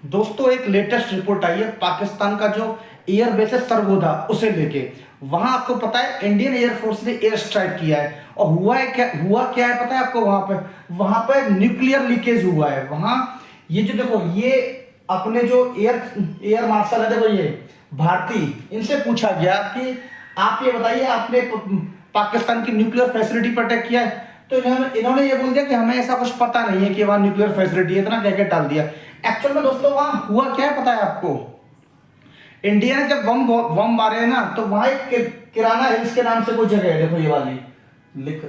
दोस्तों एक latest report आई है पाकिस्तान का जो एयर बेस है सरगोधा उसे लेके। वहां आपको पता है इंडियन एयरफोर्स ने एयर स्ट्राइक किया है और हुआ क्या है पता है आपको। वहां पे न्यूक्लियर लीकेज हुआ है। वहां ये जो देखो ये अपने जो एयर मार्शल है, देखो ये भारती, इनसे पूछा गया कि आप ये बताइए आपने पाकिस्तान की न्यूक्लियर फैसिलिटी पर अटैक किया है, तो इन्होंने ये बोल दिया कि हमें ऐसा कुछ पता नहीं है कि वहां न्यूक्लियर फैसिलिटी है, इतना क्या क्या डाल दिया। एक्चुअल में दोस्तों वहां हुआ क्या है पता है आपको। इंडिया ने जब बम मारे हैं ना, तो वहां एक किराना हिल्स के नाम से कोई जगह है, देखो ये वाली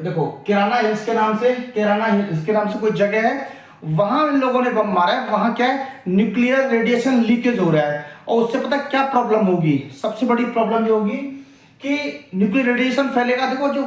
देखो किराना हिल्स के नाम से कोई जगह है। वहां इन लोगों ने बम मारा है। वहां क्या है, न्यूक्लियर रेडिएशन लीकेज हो रहा है और उससे पता क्या प्रॉब्लम होगी। सबसे बड़ी प्रॉब्लम ये होगी कि न्यूक्लियर रेडिएशन फैलेगा। देखो जो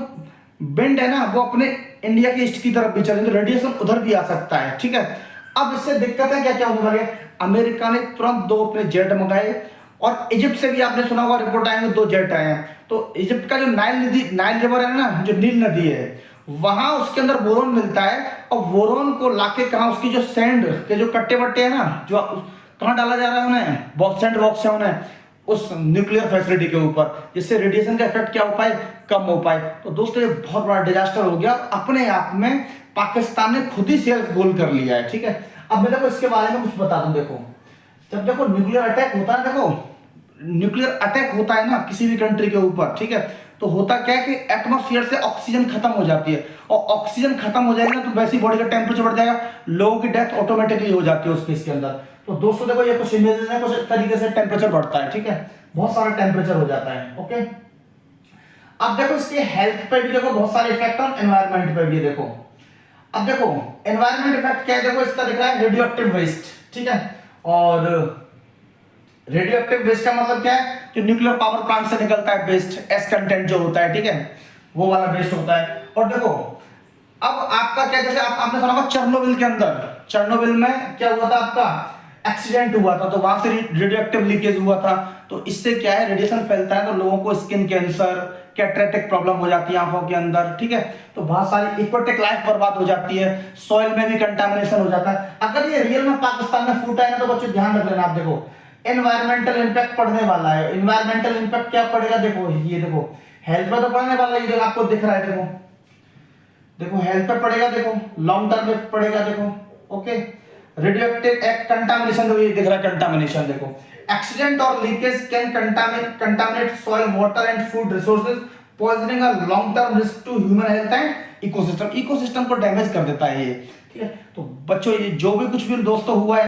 विंड है ना वो अपने इंडिया के ईस्ट की तरफ भी चले तो रेडिएशन उधर भी आ सकता है, ठीक है। अब इससे दिक्कत है क्या क्या होने वाली है। अमेरिका ने तुरंत 2 अपने जेट मंगाए और इजिप्ट से भी आपने सुना होगा रिपोर्ट आए हैं 2 जेट आए हैं। तो इजिप्ट का जो नाइल रिवर है ना, जो नील नदी है, वहां उसके अंदर बोरोन मिलता है और बोरोन को लाके कहा उसकी जो सैंड के जो कट्टे वट्टे है ना, जो कहां डाला जा रहा है उन्हें, बॉक्स है उन्हें उस न्यूक्लियर फैसिलिटी के ऊपर, जिससे रेडिएशन का इफेक्ट क्या हो पाए, कम हो पाए। तो दोस्तों ये बहुत बड़ा डिजास्टर हो गया अपने आप में। पाकिस्तान ने खुद ही सेल्फ गोल कर लिया है, ठीक है। अब मैं देखो इसके बारे में कुछ बता दूं। देखो जब देखो न्यूक्लियर अटैक होता है, देखो न्यूक्लियर अटैक होता है ना किसी भी कंट्री के ऊपर, ठीक है, तो होता क्या है कि एटमॉस्फेयर से ऑक्सीजन खत्म हो जाती है और ऑक्सीजन खत्म हो जाएगी ना तो वैसे ही बॉडी का टेम्परेचर बढ़ जाएगा, लोगों की डेथ ऑटोमेटिकली हो जाती है उस केस के अंदर। तो दोस्तों देखो ये कुछ इमेजेस हैं, कुछ इस तरीके से टेम्परेचर बढ़ता है, ठीक है, बहुत सारा टेम्परेचर हो जाता है। ओके, अब देखो इसके हेल्थ पे भी देखो बहुत सारे इफेक्ट और एनवायरमेंट पे भी देखो। अब देखो एनवायरमेंट इफेक्ट क्या है, देखो इसका दिख रहा है रेडियोएक्टिव वेस्ट, ठीक है। और रेडियोएक्टिव वेस्ट का मतलब क्या है, जो न्यूक्लियर पावर प्लांट से निकलता है वेस्ट, एस कंटेंट जो होता है, ठीक है, वो वाला वेस्ट होता है। और देखो अब आपका क्या, जैसे आपने सुना होगा चेरनोबिल में क्या हुआ था, आपका एक्सीडेंट हुआ था, तो वहां से रेडियोएक्टिव लीकेज हुआ था। तो इससे क्या है, रेडिएशन फैलता है तो लोगों को स्किन कैंसर, कैटरेक्ट प्रॉब्लम हो जाती है आंखों के अंदर, ठीक है। तो बहुत सारी इक्वेटिक लाइफ बर्बाद हो जाती है, सॉइल में भी कंटामिनेशन हो जाता है। अगर ये रियल में पाकिस्तान में फूटा है ना, तो बच्चों ध्यान रख लेना। आप देखो एनवायरमेंटल इंपैक्ट पड़ने वाला है। एनवायरमेंटल इंपैक्ट क्या पड़ेगा, देखो ये देखो हेल्थ पे तो पड़ने वाला है, ये आपको दिख रहा है, देखो हेल्थ पे पड़ेगा, देखो लॉन्ग टर्म में पड़ेगा, देखो ओके। रेडियोएक्टिव कंटामिनेशन, तो ये दिख रहा है कंटामिनेशन, देखो एक्सीडेंट और leakage can contaminate soil, water and food resources, poisoning a long term risk to human health and ecosystem को डैमेज कर देता है ये, ठीक है। तो बच्चों ये जो भी कुछ भी दोस्तों हुआ है